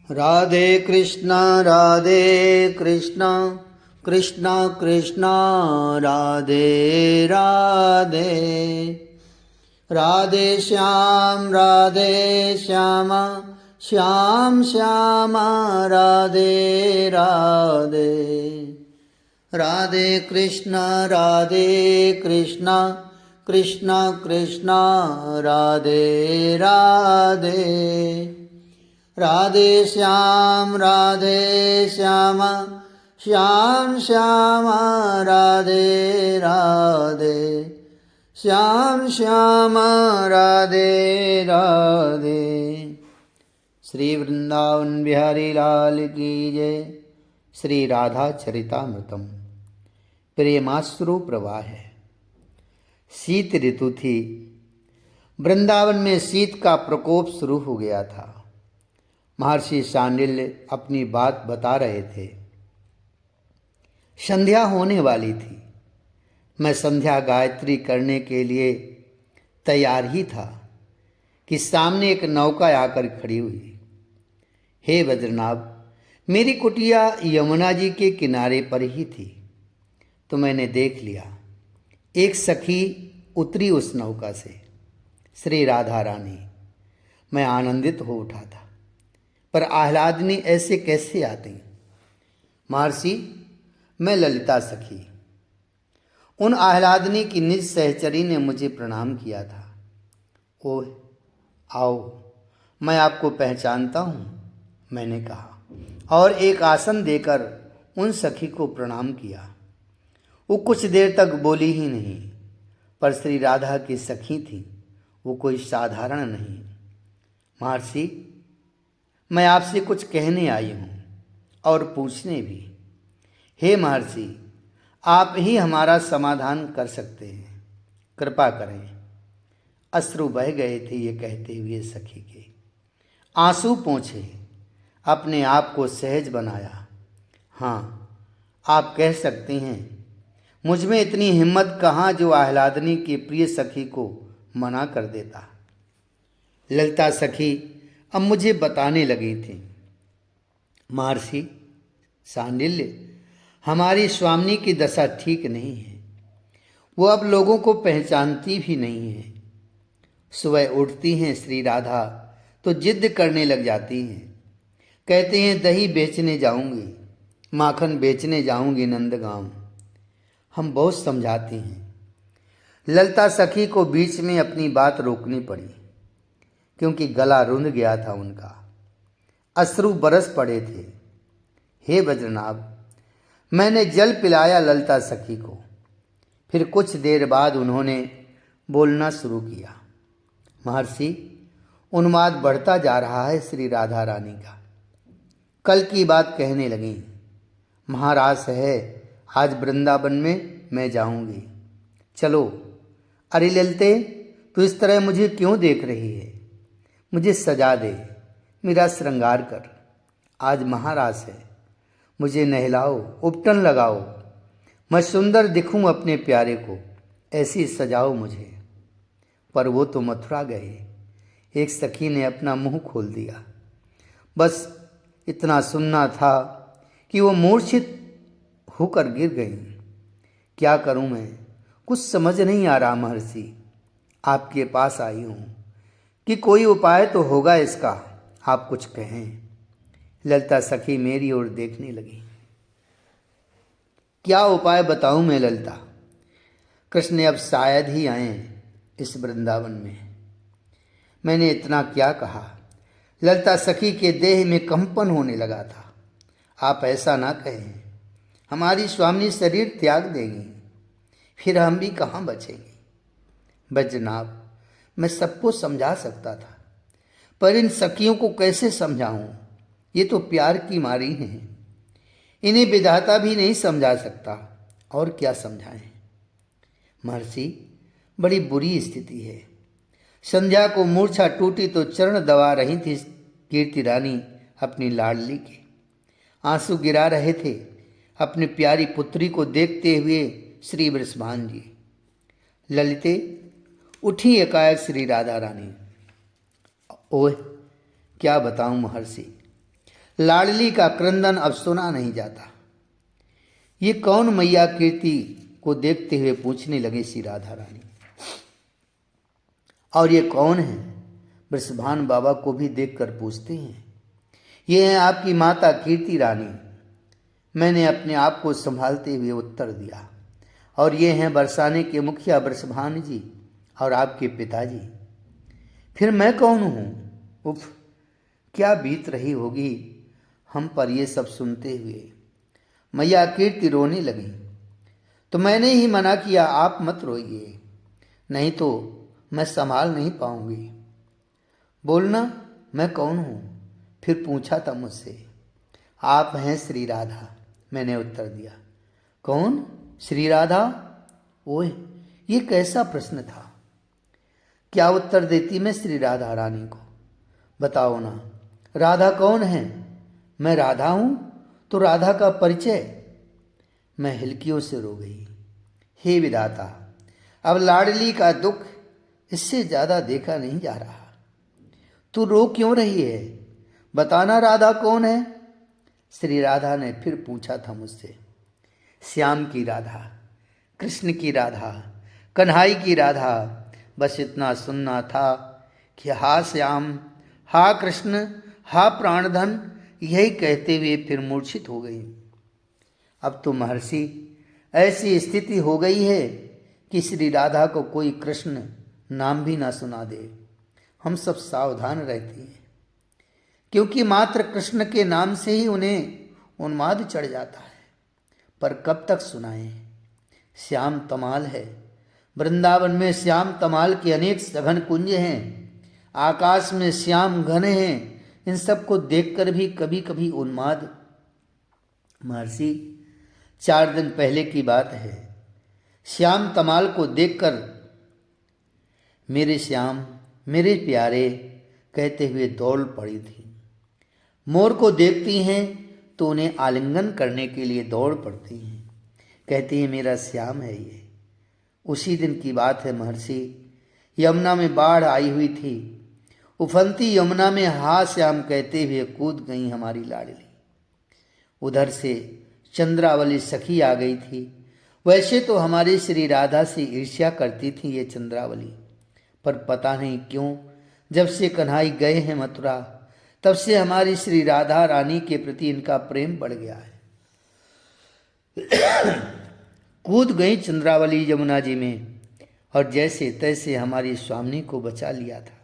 राधे कृष्ण कृष्ण कृष्ण राधे राधे। राधे श्याम श्याम श्याम राधे राधे। राधे कृष्ण कृष्ण कृष्ण राधे राधे। राधे श्याम श्याम श्याम राधे राधे। श्याम श्याम राधे राधे। श्री वृंदावन बिहारी लाल की जय। श्री राधा चरितामृतम। प्रेमाश्रु प्रवाह है। शीत ऋतु थी। वृंदावन में शीत का प्रकोप शुरू हो गया था। महर्षि शांडिल्य अपनी बात बता रहे थे। संध्या होने वाली थी। मैं संध्या गायत्री करने के लिए तैयार ही था कि सामने एक नौका आकर खड़ी हुई। हे वज्रनाभ, मेरी कुटिया यमुना जी के किनारे पर ही थी तो मैंने देख लिया। एक सखी उतरी उस नौका से, श्री राधा रानी। मैं आनंदित हो उठा था, पर आह्लादनी ऐसे कैसे आती? महर्षि, मैं ललिता सखी। उन आह्लादनी की निज सहचरी ने मुझे प्रणाम किया था। ओह, आओ, मैं आपको पहचानता हूँ, मैंने कहा और एक आसन देकर उन सखी को प्रणाम किया। वो कुछ देर तक बोली ही नहीं, पर श्री राधा की सखी थी, वो कोई साधारण नहीं। महर्षि, मैं आपसे कुछ कहने आई हूँ और पूछने भी। हे महर्षि, आप ही हमारा समाधान कर सकते हैं, कृपा करें। अश्रु बह गए थे ये कहते हुए सखी के। आंसू पोंछे, अपने आप को सहज बनाया। हाँ, आप कह सकते हैं, मुझ में इतनी हिम्मत कहाँ जो आह्लादनी की प्रिय सखी को मना कर देता। ललिता सखी अब मुझे बताने लगी थी। महर्षि शांडिल्य, हमारी स्वामिनी की दशा ठीक नहीं है। वो अब लोगों को पहचानती भी नहीं है। सुबह उठती हैं श्री राधा तो जिद करने लग जाती हैं। कहते हैं दही बेचने जाऊंगी, माखन बेचने जाऊंगी नंदगांव। हम बहुत समझाते हैं। ललिता सखी को बीच में अपनी बात रोकनी पड़ी, क्योंकि गला रुंध गया था उनका। अश्रु बरस पड़े थे। हे वज्रनाभ, मैंने जल पिलाया ललिता सखी को। फिर कुछ देर बाद उन्होंने बोलना शुरू किया। महर्षि, उन्माद बढ़ता जा रहा है श्री राधा रानी का। कल की बात कहने लगी। महाराज है, आज वृंदावन में मैं जाऊंगी, चलो। अरे ललिते, तू इस तरह मुझे क्यों देख रही है? मुझे सजा दे, मेरा श्रृंगार कर। आज महाराज है, मुझे नहलाओ, उपटन लगाओ, मैं सुंदर दिखूं अपने प्यारे को, ऐसी सजाओ मुझे। पर वो तो मथुरा गए। एक सखी ने अपना मुंह खोल दिया। बस इतना सुनना था कि वो मूर्छित होकर गिर गई। क्या करूं मैं, कुछ समझ नहीं आ रहा। महर्षि, आपके पास आई हूं कि कोई उपाय तो होगा इसका, आप कुछ कहें। ललिता सखी मेरी ओर देखने लगी। क्या उपाय बताऊं मैं ललिता? कृष्ण अब शायद ही आए इस वृंदावन में। मैंने इतना क्या कहा? ललिता सखी के देह में कंपन होने लगा था। आप ऐसा ना कहें, हमारी स्वामिनी शरीर त्याग देंगी, फिर हम भी कहाँ बचेंगे। वज्रनाभ, मैं सबको समझा सकता था, पर इन सखियों को कैसे समझाऊं? ये तो प्यार की मारी हैं। इन्हें विधाता भी नहीं समझा सकता, और क्या समझाएं। महर्षि, बड़ी बुरी स्थिति है। संध्या को मूर्छा टूटी तो चरण दबा रही थी कीर्ति रानी अपनी लाडली के। आंसू गिरा रहे थे अपनी प्यारी पुत्री को देखते हुए श्री वृषभान जी। ललिते, उठी एकाएक श्री राधा रानी। ओह, क्या बताऊं महर्षि, लाडली का क्रंदन अब सुना नहीं जाता। ये कौन? मैया कीर्ति को देखते हुए पूछने लगे श्री राधा रानी। और ये कौन है? वृषभान बाबा को भी देखकर पूछते हैं। ये है आपकी माता कीर्ति रानी। मैंने अपने आप को संभालते हुए उत्तर दिया। और ये हैं बरसाने के मुखिया वृषभान जी और आपके पिताजी। फिर मैं कौन हूँ? उफ, क्या बीत रही होगी हम पर ये सब सुनते हुए। मैया कीर्ति रोने लगी। तो मैंने ही मना किया, आप मत रोइए, नहीं तो मैं संभाल नहीं पाऊंगी। बोलना, मैं कौन हूँ? फिर पूछा था मुझसे। आप हैं श्री राधा, मैंने उत्तर दिया। कौन? श्री राधा? ओए, ये कैसा प्रश्न था। क्या उत्तर देती मैं श्री राधा रानी को? बताओ ना, राधा कौन है? मैं राधा हूं तो राधा का परिचय। मैं हिलकियों से रो गई। हे विधाता, अब लाडली का दुख इससे ज्यादा देखा नहीं जा रहा। तू रो क्यों रही है? बताना, राधा कौन है? श्री राधा ने फिर पूछा था मुझसे। श्याम की राधा, कृष्ण की राधा, कन्हई की राधा। बस इतना सुनना था कि हा श्याम, हा कृष्ण, हा प्राणधन, यही कहते हुए फिर मूर्छित हो गई। अब तो महर्षि ऐसी स्थिति हो गई है कि श्री राधा को कोई कृष्ण नाम भी ना सुना दे। हम सब सावधान रहते हैं, क्योंकि मात्र कृष्ण के नाम से ही उन्हें उन्माद चढ़ जाता है। पर कब तक सुनाएं? श्याम तमाल है। वृंदावन में श्याम तमाल के अनेक सघन कुंज हैं। आकाश में श्याम घन हैं। इन सब को देखकर भी कभी कभी उन्माद। महर्षि, 4 दिन पहले की बात है। श्याम तमाल को देखकर मेरे श्याम, मेरे प्यारे कहते हुए दौड़ पड़ी थी। मोर को देखती हैं तो उन्हें आलिंगन करने के लिए दौड़ पड़ती हैं। कहती है मेरा श्याम है ये। उसी दिन की बात है महर्षि। यमुना में बाढ़ आई हुई थी। उफनती यमुना में हा श्याम कहते हुए कूद गई हमारी लाडली। उधर से चंद्रावली सखी आ गई थी। वैसे तो हमारी श्री राधा से ईर्ष्या करती थी ये चंद्रावली, पर पता नहीं क्यों जब से कन्हई गए हैं मथुरा, तब से हमारी श्री राधा रानी के प्रति इनका प्रेम बढ़ गया है। कूद गई चंद्रावली यमुना जी में और जैसे तैसे हमारी स्वामिनी को बचा लिया था।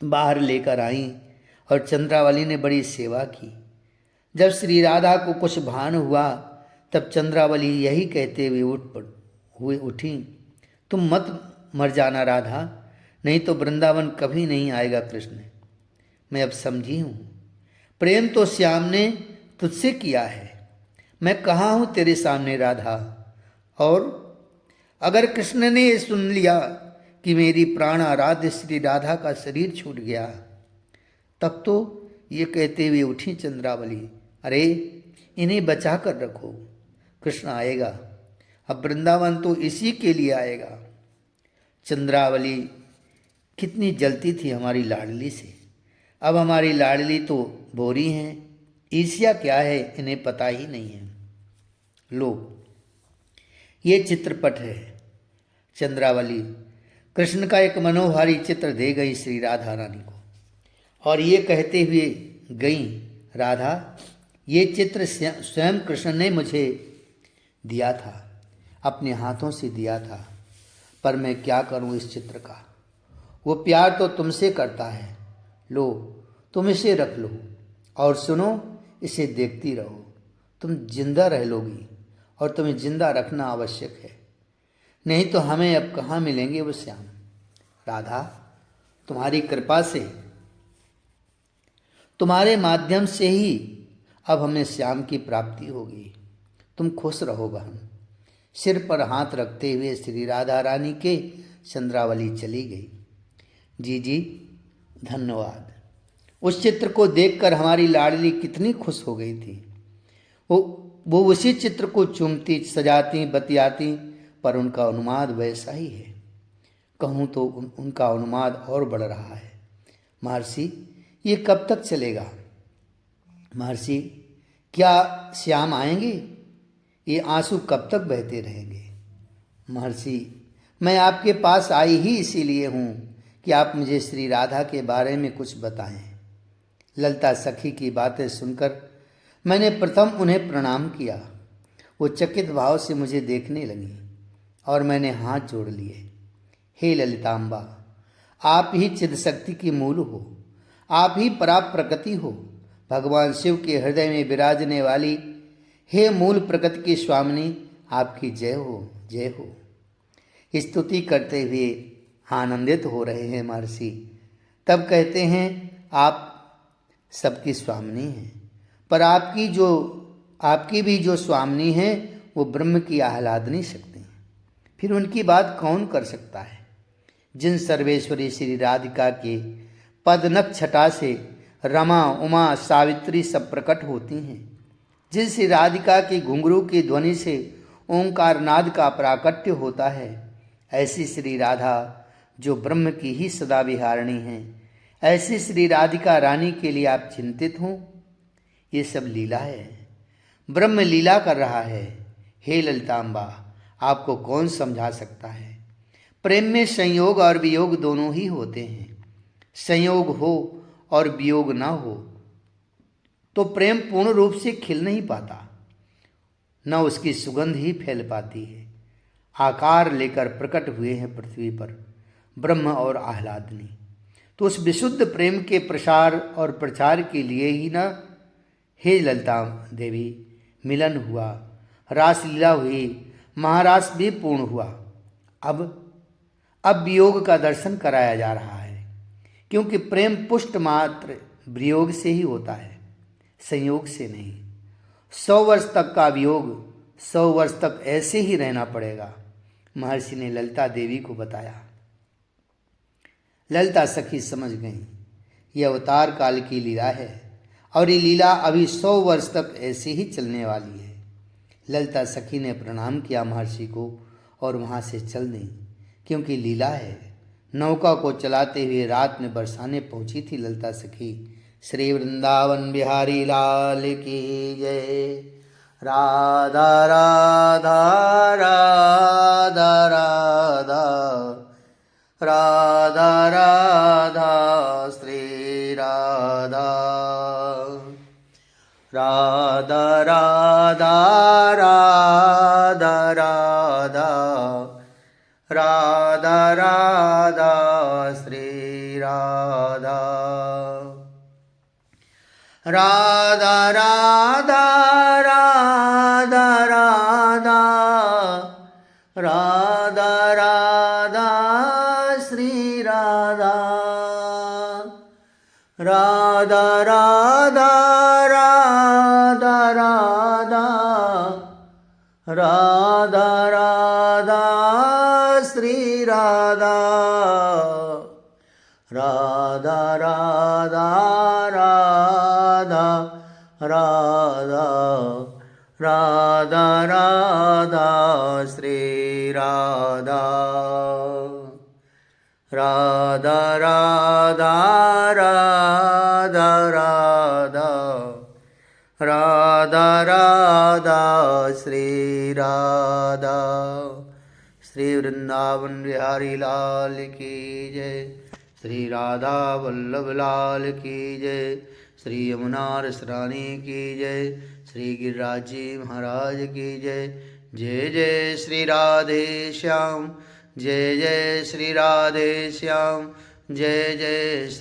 बाहर लेकर आई और चंद्रावली ने बड़ी सेवा की। जब श्री राधा को कुछ भान हुआ तब चंद्रावली यही कहते हुए उठी, तुम मत मर जाना राधा, नहीं तो वृंदावन कभी नहीं आएगा कृष्ण। मैं अब समझी हूँ, प्रेम तो श्याम ने तुझसे किया है। मैं कहाँ हूँ तेरे सामने राधा। और अगर कृष्ण ने सुन लिया कि मेरी प्राण आराध्य श्री राधा का शरीर छूट गया, तब तो ये कहते हुए उठी चंद्रावली, अरे इन्हें बचा कर रखो, कृष्ण आएगा। अब वृंदावन तो इसी के लिए आएगा। चंद्रावली कितनी जलती थी हमारी लाडली से। अब हमारी लाडली तो बोरी हैं। ईर्ष्या क्या है इन्हें पता ही नहीं है। लो, ये चित्रपट है। चंद्रावली कृष्ण का एक मनोहारी चित्र दे गई श्री राधा रानी को और ये कहते हुए गई, राधा ये चित्र स्वयं कृष्ण ने मुझे दिया था, अपने हाथों से दिया था, पर मैं क्या करूं इस चित्र का। वो प्यार तो तुमसे करता है। लो, तुम इसे रख लो और सुनो, इसे देखती रहो। तुम जिंदा रह लोगी और तुम्हें जिंदा रखना आवश्यक है, नहीं तो हमें अब कहाँ मिलेंगे वो श्याम। राधा, तुम्हारी कृपा से, तुम्हारे माध्यम से ही अब हमें श्याम की प्राप्ति होगी। तुम खुश रहो बहन। सिर पर हाथ रखते हुए श्री राधा रानी के चंद्रावली चली गई। जी जी, धन्यवाद। उस चित्र को देखकर हमारी लाडली कितनी खुश हो गई थी। वो उसी चित्र को चूमती, सजाती, बतियाती, पर उनका उन्माद वैसा ही है। कहूँ तो उनका उन्माद और बढ़ रहा है। महर्षि, ये कब तक चलेगा? महर्षि, क्या श्याम आएंगे? ये आंसू कब तक बहते रहेंगे? महर्षि, मैं आपके पास आई ही इसीलिए हूँ कि आप मुझे श्री राधा के बारे में कुछ बताएं। ललिता सखी की बातें सुनकर मैंने प्रथम उन्हें प्रणाम किया। वो चकित भाव से मुझे देखने लगी और मैंने हाथ जोड़ लिए। हे ललितांबा, आप ही चिदशक्ति की मूल हो, आप ही परा प्रकृति हो, भगवान शिव के हृदय में विराजने वाली हे मूल प्रकृति की स्वामिनी, आपकी जय हो, जय हो। स्तुति करते हुए आनंदित हो रहे हैं महर्षि। तब कहते हैं, आप सबकी स्वामिनी हैं, पर आपकी भी जो स्वामिनी है वो ब्रह्म की आह्लादनी शक्ति है। फिर उनकी बात कौन कर सकता है? जिन सर्वेश्वरी श्री राधिका के पदनख छटा से रमा, उमा, सावित्री सब प्रकट होती हैं, जिन श्री राधिका की घुंघरू की ध्वनि से ओंकार नाद का प्राकट्य होता है, ऐसी श्री राधा जो ब्रह्म की ही सदा विहारिणी हैं, ऐसी श्री राधिका रानी के लिए आप चिंतित हों? ये सब लीला है, ब्रह्म लीला कर रहा है। हे ललितांबा, आपको कौन समझा सकता है? प्रेम में संयोग और वियोग दोनों ही होते हैं। संयोग हो और वियोग ना हो तो प्रेम पूर्ण रूप से खिल नहीं पाता, न उसकी सुगंध ही फैल पाती है। आकार लेकर प्रकट हुए हैं पृथ्वी पर ब्रह्म और आह्लादनी, तो उस विशुद्ध प्रेम के प्रसार और प्रचार के लिए ही ना हे ललिता देवी मिलन हुआ, रासलीला हुई, महारास भी पूर्ण हुआ। अब वियोग का दर्शन कराया जा रहा है, क्योंकि प्रेम पुष्ट मात्र वियोग से ही होता है, संयोग से नहीं। 100 वर्ष तक का वियोग, 100 वर्ष तक ऐसे ही रहना पड़ेगा, महर्षि ने ललिता देवी को बताया। ललिता सखी समझ गई, यह अवतार काल की लीला है और ये लीला अभी 100 वर्ष तक ऐसे ही चलने वाली है। ललिता सखी ने प्रणाम किया महर्षि को और वहाँ से चल दी, क्योंकि लीला है। नौका को चलाते हुए रात में बरसाने पहुँची थी ललिता सखी। श्री वृंदावन बिहारी लाल की जय। राधा राधा राधा राधा राधा राधा श्री राधा। राधा राधा राधा राधा राधा राधा श्री राधा। राधा राधा राधा राधा राधा राधा श्री राधा। राधा राधा राधा राधा राधा राधा श्री राधा। राधा राधा राधा राधा राधा राधा श्री राधा। राधा राधा राधा राधा राधा राधा श्री राधा। श्री वृंदावन बिहारी लाल की जय। श्री राधा वल्लभ लाल की जय। श्री यमुना रस रानी की जय। श्री गिरिराज जी महाराज की जय। जय जय श्री राधे श्याम, जय जय श्री राधे श्याम, जय जय श्री